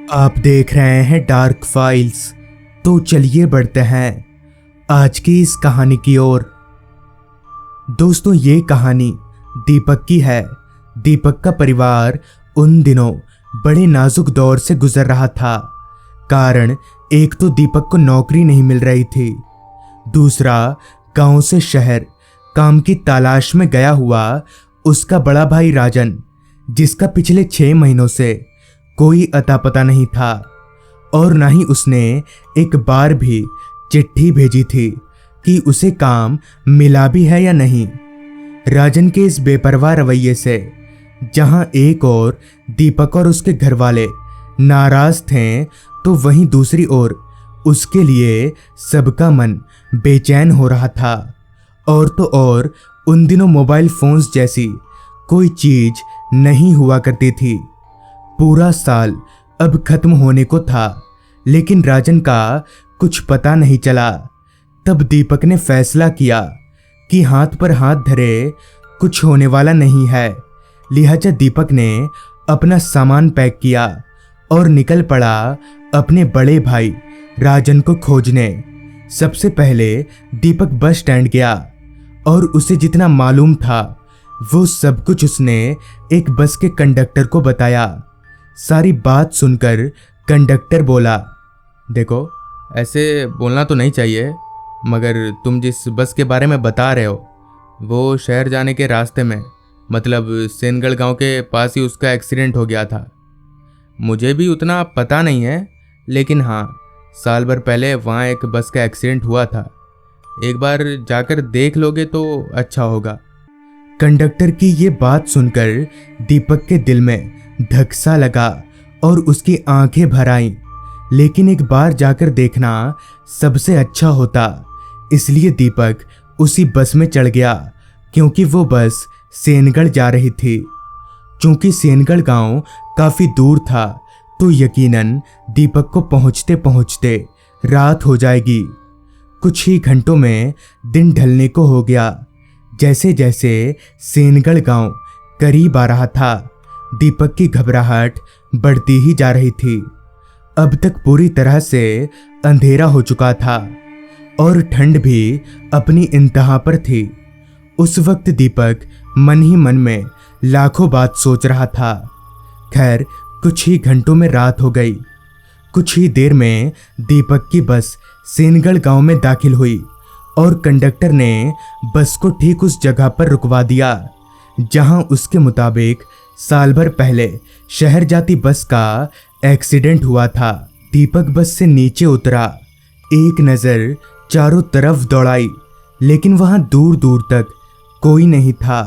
आप देख रहे हैं डार्क फाइल्स। तो चलिए बढ़ते हैं आज की इस कहानी की ओर। दोस्तों, ये कहानी दीपक की है। दीपक का परिवार उन दिनों बड़े नाजुक दौर से गुजर रहा था। कारण एक तो दीपक को नौकरी नहीं मिल रही थी, दूसरा गांव से शहर काम की तलाश में गया हुआ उसका बड़ा भाई राजन, जिसका पिछले 6 महीनों से कोई अता पता नहीं था और ना ही उसने एक बार भी चिट्ठी भेजी थी कि उसे काम मिला भी है या नहीं। राजन के इस बेपरवाह रवैये से जहां एक और दीपक और उसके घर वाले नाराज थे, तो वहीं दूसरी ओर उसके लिए सबका मन बेचैन हो रहा था। और तो और उन दिनों मोबाइल फोन्स जैसी कोई चीज नहीं हुआ करती थी। पूरा साल अब खत्म होने को था, लेकिन राजन का कुछ पता नहीं चला। तब दीपक ने फैसला किया कि हाथ पर हाथ धरे कुछ होने वाला नहीं है। लिहाजा दीपक ने अपना सामान पैक किया और निकल पड़ा अपने बड़े भाई राजन को खोजने। सबसे पहले दीपक बस स्टैंड गया और उसे जितना मालूम था वो सब कुछ उसने एक बस के कंडक्टर को बताया। सारी बात सुनकर कंडक्टर बोला, देखो, ऐसे बोलना तो नहीं चाहिए, मगर तुम जिस बस के बारे में बता रहे हो वो शहर जाने के रास्ते में, मतलब सेनगढ़ गांव के पास ही उसका एक्सीडेंट हो गया था। मुझे भी उतना पता नहीं है, लेकिन हाँ, साल भर पहले वहाँ एक बस का एक्सीडेंट हुआ था। एक बार जाकर देख लोगे तो अच्छा होगा। कंडक्टर की ये बात सुनकर दीपक के दिल में धक्सा लगा और उसकी आंखें भर आईं। लेकिन एक बार जाकर देखना सबसे अच्छा होता, इसलिए दीपक उसी बस में चढ़ गया, क्योंकि वो बस सेनगढ़ जा रही थी। चूंकि सेनगढ़ गांव काफी दूर था, तो यकीनन दीपक को पहुंचते पहुंचते रात हो जाएगी। कुछ ही घंटों में दिन ढलने को हो गया। जैसे जैसे सेनगढ़ गांव करीब आ रहा था, दीपक की घबराहट बढ़ती ही जा रही थी। अब तक पूरी तरह से अंधेरा हो चुका था और ठंड भी अपनी इंतहा पर थी। उस वक्त दीपक मन ही मन में लाखों बात सोच रहा था। खैर, कुछ ही घंटों में रात हो गई। कुछ ही देर में दीपक की बस सेनगढ़ गांव में दाखिल हुई और कंडक्टर ने बस को ठीक उस जगह पर रुकवा दिया जहां उसके मुताबिक साल भर पहले शहर जाती बस का एक्सीडेंट हुआ था। दीपक बस से नीचे उतरा, एक नज़र चारों तरफ दौड़ाई, लेकिन वहां दूर दूर तक कोई नहीं था।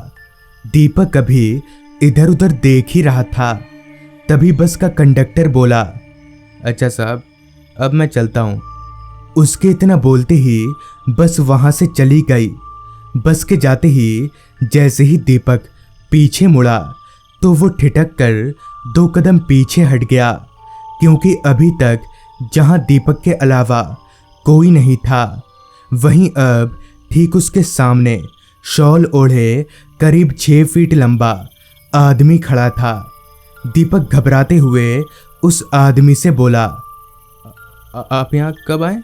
दीपक अभी इधर उधर देख ही रहा था। तभी बस का कंडक्टर बोला, अच्छा साहब, अब मैं चलता हूँ। उसके इतना बोलते ही बस वहां से चली गई। बस के जाते ही जैसे ही दीपक पीछे मुड़ा तो वो ठिठक कर 2 कदम पीछे हट गया, क्योंकि अभी तक जहां दीपक के अलावा कोई नहीं था, वहीं अब ठीक उसके सामने शॉल ओढ़े करीब 6 फीट लंबा आदमी खड़ा था। दीपक घबराते हुए उस आदमी से बोला, आप यहाँ कब आए?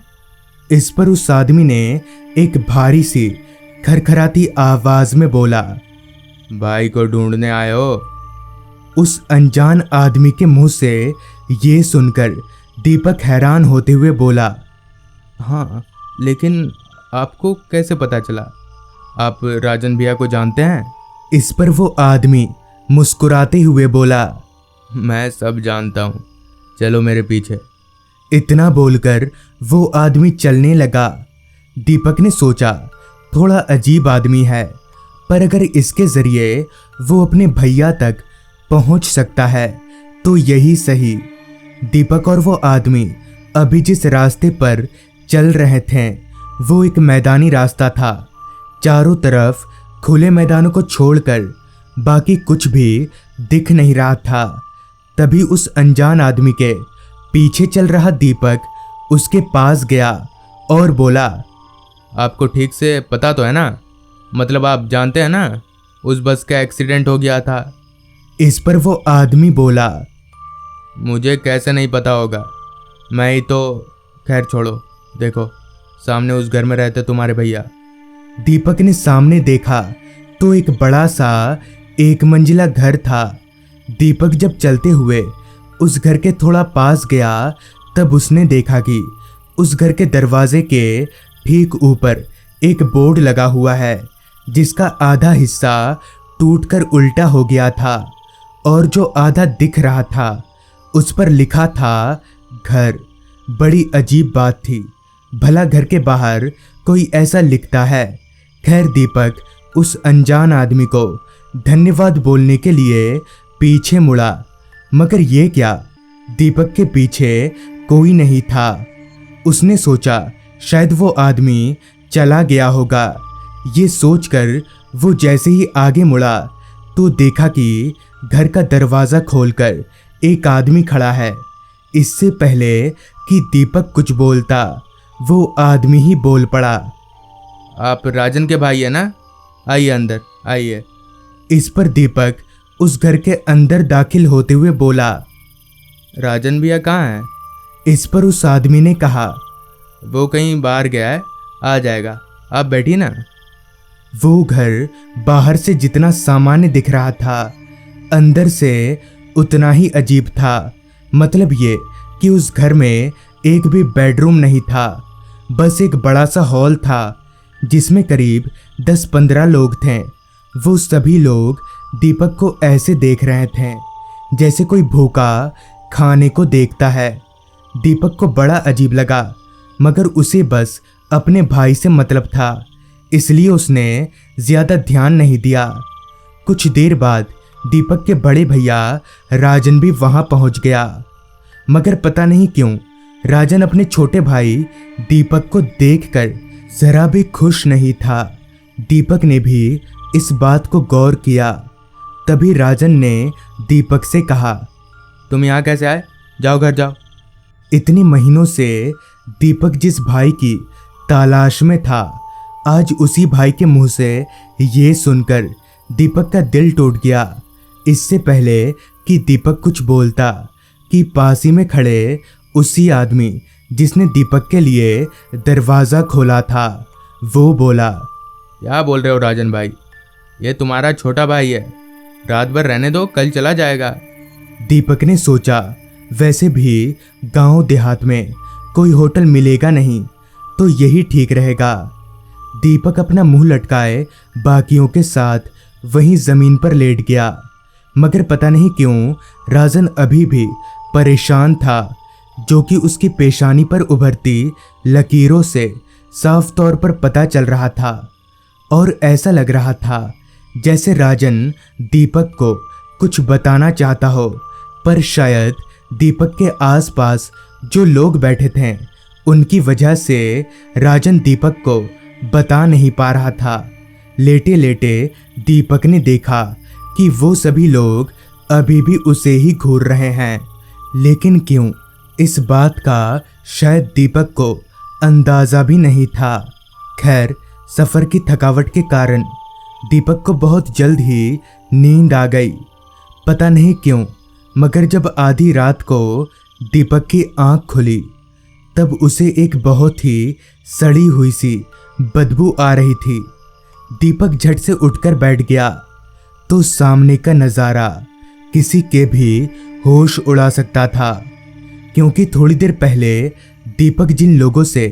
इस पर उस आदमी ने एक भारी सी खरखराती आवाज में बोला, भाई को ढूंढने आए हो? उस अनजान आदमी के मुंह से ये सुनकर दीपक हैरान होते हुए बोला, हाँ, लेकिन आपको कैसे पता चला? आप राजन भैया को जानते हैं? इस पर वो आदमी मुस्कुराते हुए बोला, मैं सब जानता हूँ, चलो मेरे पीछे। इतना बोलकर वो आदमी चलने लगा। दीपक ने सोचा, थोड़ा अजीब आदमी है, पर अगर इसके जरिए वो अपने भैया तक पहुंच सकता है तो यही सही। दीपक और वो आदमी अभी जिस रास्ते पर चल रहे थे वो एक मैदानी रास्ता था। चारों तरफ खुले मैदानों को छोड़कर बाकी कुछ भी दिख नहीं रहा था। तभी उस अनजान आदमी के पीछे चल रहा दीपक उसके पास गया और बोला, आपको ठीक से पता तो है ना? मतलब आप जानते हैं ना उस बस का एक्सीडेंट हो गया था? इस पर वो आदमी बोला, मुझे कैसे नहीं पता होगा, मैं ही तो। खैर छोड़ो, देखो सामने उस घर में रहते तुम्हारे भैया। दीपक ने सामने देखा तो एक बड़ा सा 1 मंजिला घर था। दीपक जब चलते हुए उस घर के थोड़ा पास गया तब उसने देखा कि उस घर के दरवाजे के ठीक ऊपर एक बोर्ड लगा हुआ है, जिसका आधा हिस्सा टूटकर उल्टा हो गया था और जो आधा दिख रहा था उस पर लिखा था घर। बड़ी अजीब बात थी, भला घर के बाहर कोई ऐसा लिखता है। खैर दीपक उस अनजान आदमी को धन्यवाद बोलने के लिए पीछे मुड़ा, मगर ये क्या, दीपक के पीछे कोई नहीं था। उसने सोचा शायद वो आदमी चला गया होगा। ये सोचकर वो जैसे ही आगे मुड़ा तो देखा कि घर का दरवाज़ा खोलकर एक आदमी खड़ा है। इससे पहले कि दीपक कुछ बोलता वो आदमी ही बोल पड़ा। आप राजन के भाई है ना? आइए अंदर आइए। इस पर दीपक उस घर के अंदर दाखिल होते हुए बोला, राजन भैया कहाँ है? इस पर उस आदमी ने कहा, वो कहीं बाहर गया है, आ जाएगा, आप बैठिए ना। वो घर बाहर से जितना सामान्य दिख रहा था अंदर से उतना ही अजीब था। मतलब ये कि उस घर में एक भी बेडरूम नहीं था, बस एक बड़ा सा हॉल था जिसमें करीब 10-15 लोग थे। वो सभी लोग दीपक को ऐसे देख रहे थे जैसे कोई भूखा खाने को देखता है। दीपक को बड़ा अजीब लगा, मगर उसे बस अपने भाई से मतलब था, इसलिए उसने ज़्यादा ध्यान नहीं दिया। कुछ देर बाद दीपक के बड़े भैया राजन भी वहाँ पहुँच गया, मगर पता नहीं क्यों राजन अपने छोटे भाई दीपक को देखकर जरा भी खुश नहीं था। दीपक ने भी इस बात को गौर किया। तभी राजन ने दीपक से कहा, तुम यहाँ कैसे आए? जाओ घर जाओ। इतने महीनों से दीपक जिस भाई की तलाश में था, आज उसी भाई के मुंह से ये सुनकर दीपक का दिल टूट गया। इससे पहले कि दीपक कुछ बोलता कि पास ही में खड़े उसी आदमी जिसने दीपक के लिए दरवाज़ा खोला था, वो बोला, क्या बोल रहे हो राजन भाई? ये तुम्हारा छोटा भाई है, रात भर रहने दो, कल चला जाएगा। दीपक ने सोचा वैसे भी गांव देहात में कोई होटल मिलेगा नहीं तो यही ठीक रहेगा। दीपक अपना मुंह लटकाए बाकियों के साथ वहीं ज़मीन पर लेट गया, मगर पता नहीं क्यों राजन अभी भी परेशान था, जो कि उसकी पेशानी पर उभरती लकीरों से साफ तौर पर पता चल रहा था। और ऐसा लग रहा था जैसे राजन दीपक को कुछ बताना चाहता हो, पर शायद दीपक के आसपास जो लोग बैठे थे उनकी वजह से राजन दीपक को बता नहीं पा रहा था। लेटे लेटे दीपक ने देखा कि वो सभी लोग अभी भी उसे ही घूर रहे हैं, लेकिन क्यों, इस बात का शायद दीपक को अंदाज़ा भी नहीं था। खैर सफ़र की थकावट के कारण दीपक को बहुत जल्द ही नींद आ गई। पता नहीं क्यों, मगर जब आधी रात को दीपक की आंख खुली तब उसे एक बहुत ही सड़ी हुई सी बदबू आ रही थी। दीपक झट से उठकर बैठ गया तो सामने का नज़ारा किसी के भी होश उड़ा सकता था, क्योंकि थोड़ी देर पहले दीपक जिन लोगों से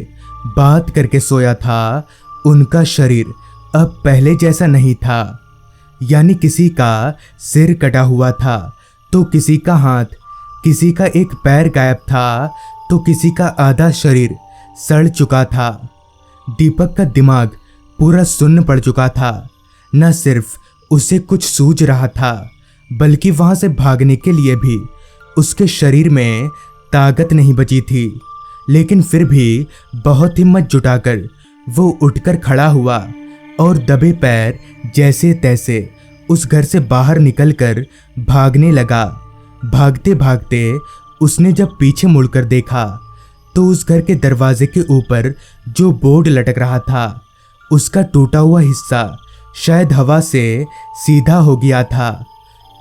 बात करके सोया था उनका शरीर अब पहले जैसा नहीं था। यानी किसी का सिर कटा हुआ था तो किसी का हाथ, किसी का एक पैर गायब था तो किसी का आधा शरीर सड़ चुका था। दीपक का दिमाग पूरा सुन्न पड़ चुका था। न सिर्फ उसे कुछ सूझ रहा था, बल्कि वहां से भागने के लिए भी उसके शरीर में ताकत नहीं बची थी। लेकिन फिर भी बहुत हिम्मत जुटाकर वो उठकर खड़ा हुआ और दबे पैर जैसे तैसे उस घर से बाहर निकलकर भागने लगा। भागते भागते उसने जब पीछे मुड़कर देखा तो उस घर के दरवाजे के ऊपर जो बोर्ड लटक रहा था उसका टूटा हुआ हिस्सा शायद हवा से सीधा हो गया था।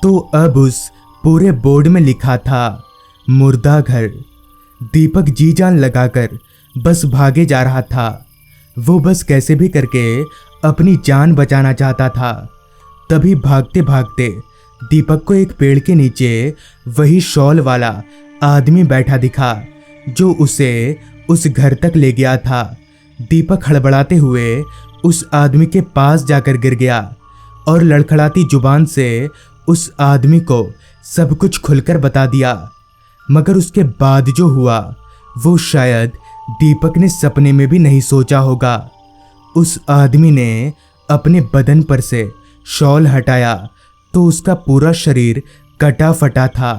तो अब उस पूरे बोर्ड में लिखा था, मुर्दा घर। दीपक जी जान लगाकर बस भागे जा रहा था। वो बस कैसे भी करके अपनी जान बचाना चाहता था। तभी भागते भागते दीपक को एक पेड़ के नीचे वही शॉल वाला आदमी बैठा दिखा जो उसे उस घर तक ले गया था। दीपक हड़बड़ाते हुए उस आदमी के पास जाकर गिर गया और लड़खड़ाती जुबान से उस आदमी को सब कुछ खुलकर बता दिया। मगर उसके बाद जो हुआ वो शायद दीपक ने सपने में भी नहीं सोचा होगा। उस आदमी ने अपने बदन पर से शॉल हटाया तो उसका पूरा शरीर कटा फटा था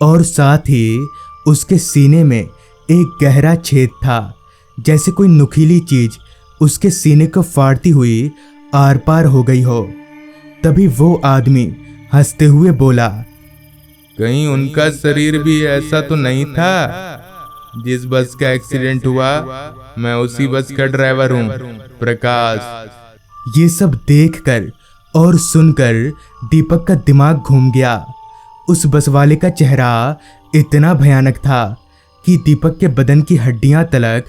और साथ ही उसके सीने में एक गहरा छेद था, जैसे कोई नुकीली चीज उसके सीने को फाड़ती हुई आर पार हो गई हो। तभी वो आदमी हंसते हुए बोला, कहीं उनका शरीर भी ऐसा तो नहीं था? जिस बस का एक्सीडेंट हुआ मैं उसी बस का ड्राइवर हूँ, प्रकाश। ये सब देखकर और सुनकर दीपक का दिमाग घूम गया। उस बस वाले का चेहरा इतना भयानक था कि दीपक के बदन की हड्डियां तलक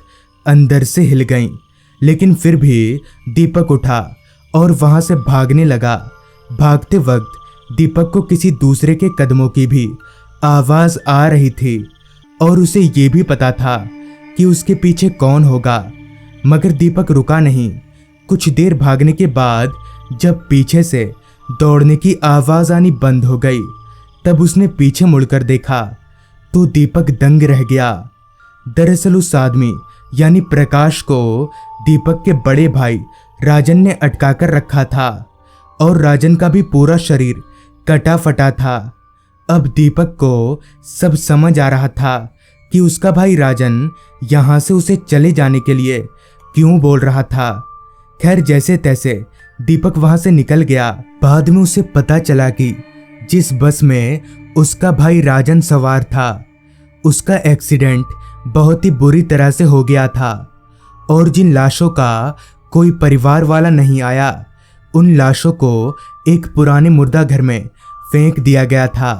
अंदर से हिल गईं। लेकिन फिर भी दीपक उठा और वहां से भागने लगा। भागते वक्त दीपक को किसी दूसरे के कदमों की भी आवाज आ रही थी और उसे ये भी पता था कि उसके पीछे कौन होगा। मगर दीपक रुका नहीं। कुछ देर भागने के बाद जब पीछे से दौड़ने की आवाज आनी बंद हो गई तब उसने पीछे मुड़कर देखा तो दीपक दंग रह गया। दरअसल उस आदमी यानी प्रकाश को दीपक के बड़े भाई राजन ने अटका कर रखा था और राजन का भी पूरा शरीर कटा फटा था। अब दीपक को सब समझ आ रहा था कि उसका भाई राजन यहाँ से उसे चले जाने के लिए क्यों बोल रहा था। खैर जैसे तैसे दीपक वहां से निकल गया। बाद में उसे पता चला कि जिस बस में उसका भाई राजन सवार था उसका एक्सीडेंट बहुत ही बुरी तरह से हो गया था और जिन लाशों का कोई परिवार वाला नहीं आया उन लाशों को एक पुराने मुर्दा घर में फेंक दिया गया था।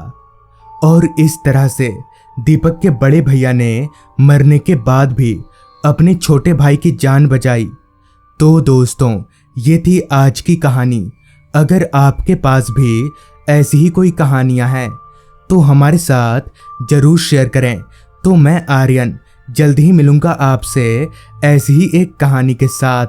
और इस तरह से दीपक के बड़े भैया ने मरने के बाद भी अपने छोटे भाई की जान बचाई। तो दोस्तों ये थी आज की कहानी। अगर आपके पास भी ऐसी ही कोई कहानियां हैं तो हमारे साथ जरूर शेयर करें। तो मैं आर्यन जल्द ही मिलूंगा आपसे ऐसी ही एक कहानी के साथ।